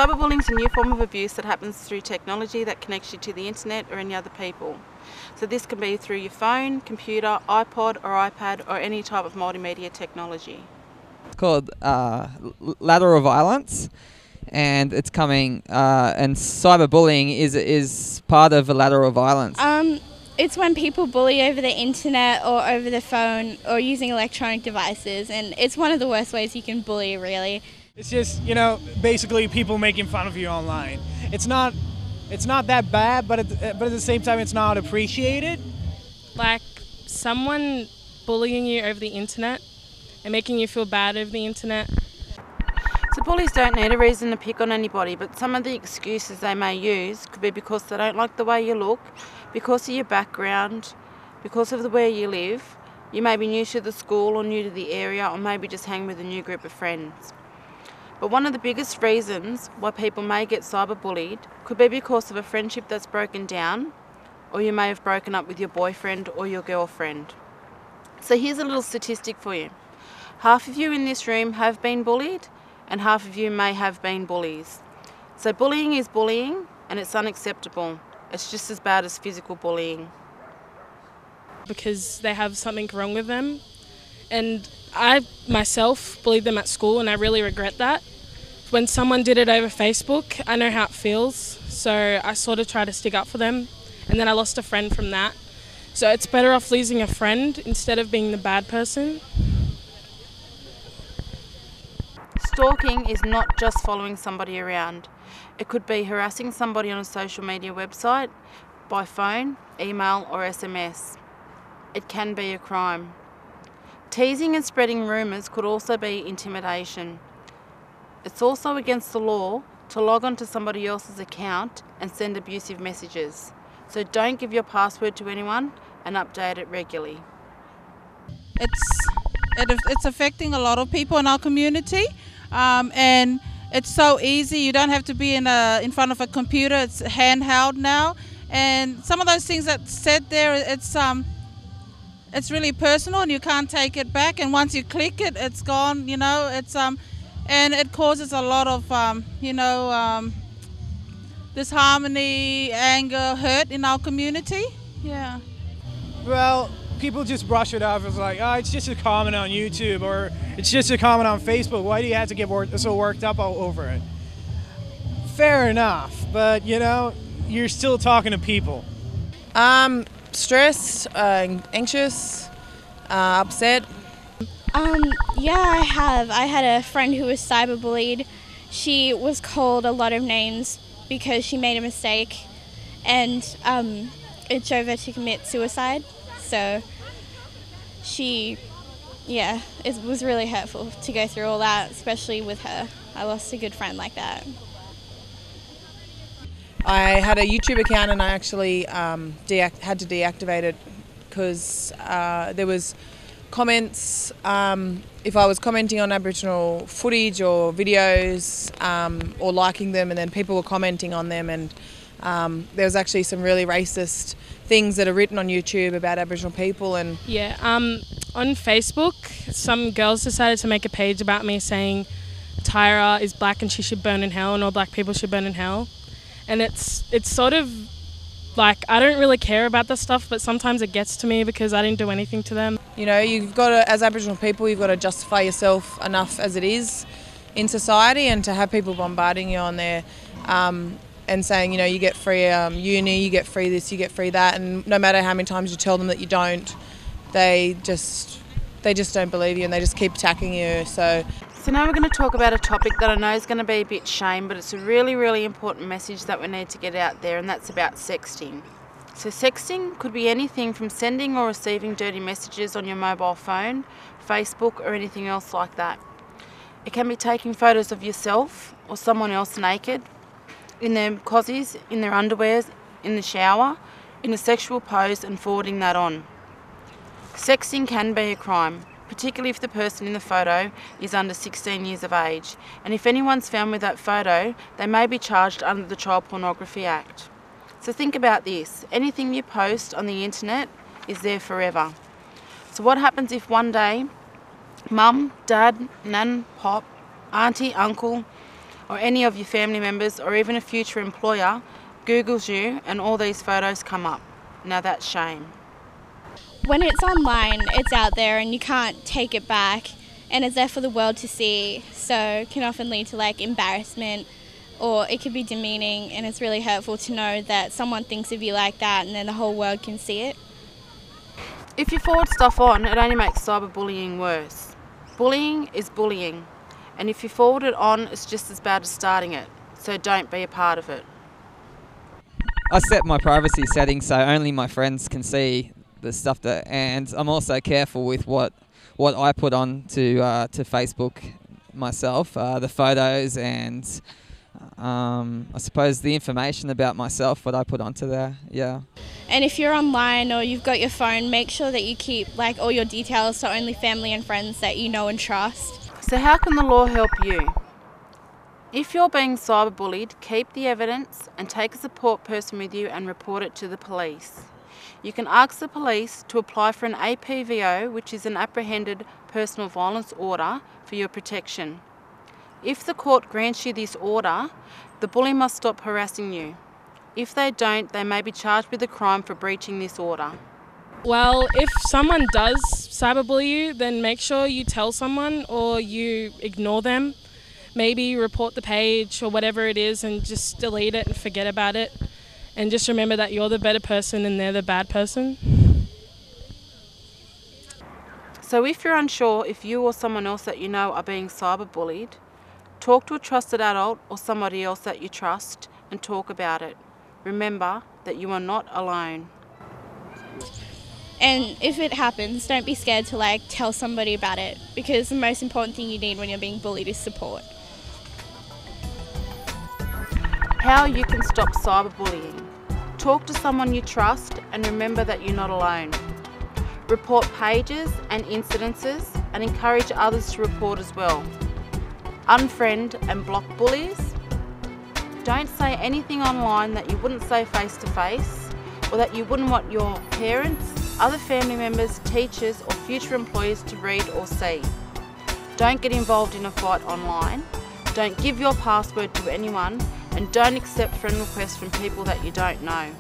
Cyberbullying is a new form of abuse that happens through technology that connects you to the internet or any other people. So this can be through your phone, computer, iPod or iPad or any type of multimedia technology. It's called lateral violence, and it's coming. And cyberbullying is part of lateral violence. It's when people bully over the internet or over the phone or using electronic devices, and it's one of the worst ways you can bully, really. It's just, basically people making fun of you online. It's not that bad, but at the same time, it's not appreciated. Like someone bullying you over the internet and making you feel bad over the internet. So bullies don't need a reason to pick on anybody, but some of the excuses they may use could be because they don't like the way you look, because of your background, because of where you live. You may be new to the school or new to the area, or maybe just hang with a new group of friends. But one of the biggest reasons why people may get cyberbullied could be because of a friendship that's broken down, or you may have broken up with your boyfriend or your girlfriend. So here's a little statistic for you. Half of you in this room have been bullied, and half of you may have been bullies. So bullying is bullying, and it's unacceptable. It's just as bad as physical bullying. Because they have something wrong with them. And I myself bullied them at school, and I really regret that. When someone did it over Facebook, I know how it feels, so I sort of try to stick up for them, and then I lost a friend from that. So it's better off losing a friend instead of being the bad person. Stalking is not just following somebody around. It could be harassing somebody on a social media website, by phone, email or SMS. It can be a crime. Teasing and spreading rumours could also be intimidation. It's also against the law to log on to somebody else's account and send abusive messages. So don't give your password to anyone and update it regularly. It's affecting a lot of people in our community, and it's so easy. You don't have to be in front of a computer. It's handheld now, and some of those things that's said there, it's really personal, and you can't take it back. And once you click it, it's gone. And it causes a lot of disharmony, anger, hurt in our community. Yeah. Well, people just brush it off as like, oh, it's just a comment on YouTube, or it's just a comment on Facebook. Why do you have to get so worked up over it? Fair enough, but you're still talking to people. Stressed, anxious, upset. Yeah, I have. I had a friend who was cyberbullied. She was called a lot of names because she made a mistake, and it drove her to commit suicide. So it was really hurtful to go through all that, especially with her. I lost a good friend like that. I had a YouTube account, and I actually had to deactivate it because there was comments. If I was commenting on Aboriginal footage or videos or liking them, and then people were commenting on them, and there was actually some really racist things that are written on YouTube about Aboriginal people. And on Facebook, some girls decided to make a page about me saying Tyra is black and she should burn in hell, and all black people should burn in hell. And it's sort of like, I don't really care about this stuff, but sometimes it gets to me because I didn't do anything to them. You've got to, as Aboriginal people, you've got to justify yourself enough as it is in society, and to have people bombarding you on there and saying, you get free uni, you get free this, you get free that, and no matter how many times you tell them that you don't, they just don't believe you, and they just keep attacking you. So now we're going to talk about a topic that I know is going to be a bit shame, but it's a really, really important message that we need to get out there, and that's about sexting. So sexting could be anything from sending or receiving dirty messages on your mobile phone, Facebook or anything else like that. It can be taking photos of yourself or someone else naked, in their cozies, in their underwears, in the shower, in a sexual pose, and forwarding that on. Sexting can be a crime, particularly if the person in the photo is under 16 years of age. And if anyone's found with that photo, they may be charged under the Child Pornography Act. So think about this. Anything you post on the internet is there forever. So what happens if one day, mum, dad, nan, pop, auntie, uncle, or any of your family members or even a future employer Googles you and all these photos come up. Now that's shame. When it's online, it's out there and you can't take it back, and it's there for the world to see, so it can often lead to like embarrassment, or it could be demeaning, and it's really hurtful to know that someone thinks of you like that and then the whole world can see it. If you forward stuff on, it only makes cyberbullying worse. Bullying is bullying, and if you forward it on, it's just as bad as starting it, so don't be a part of it. I set my privacy settings so only my friends can see the stuff and I'm also careful with what I put on to Facebook myself, the photos and I suppose the information about myself, what I put onto there, yeah. And if you're online or you've got your phone, make sure that you keep like all your details to only family and friends that you know and trust. So how can the law help you? If you're being cyberbullied, keep the evidence and take a support person with you and report it to the police. You can ask the police to apply for an APVO, which is an apprehended personal violence order, for your protection. If the court grants you this order, the bully must stop harassing you. If they don't, they may be charged with a crime for breaching this order. Well, if someone does cyberbully you, then make sure you tell someone or you ignore them. Maybe report the page or whatever it is and just delete it and forget about it. And just remember that you're the better person and they're the bad person. So if you're unsure if you or someone else that you know are being cyberbullied, talk to a trusted adult or somebody else that you trust and talk about it. Remember that you are not alone. And if it happens, don't be scared to like tell somebody about it, because the most important thing you need when you're being bullied is support. How you can stop cyberbullying. Talk to someone you trust and remember that you're not alone. Report pages and incidences and encourage others to report as well. Unfriend and block bullies. Don't say anything online that you wouldn't say face to face or that you wouldn't want your parents, other family members, teachers or future employees to read or see. Don't get involved in a fight online. Don't give your password to anyone and don't accept friend requests from people that you don't know.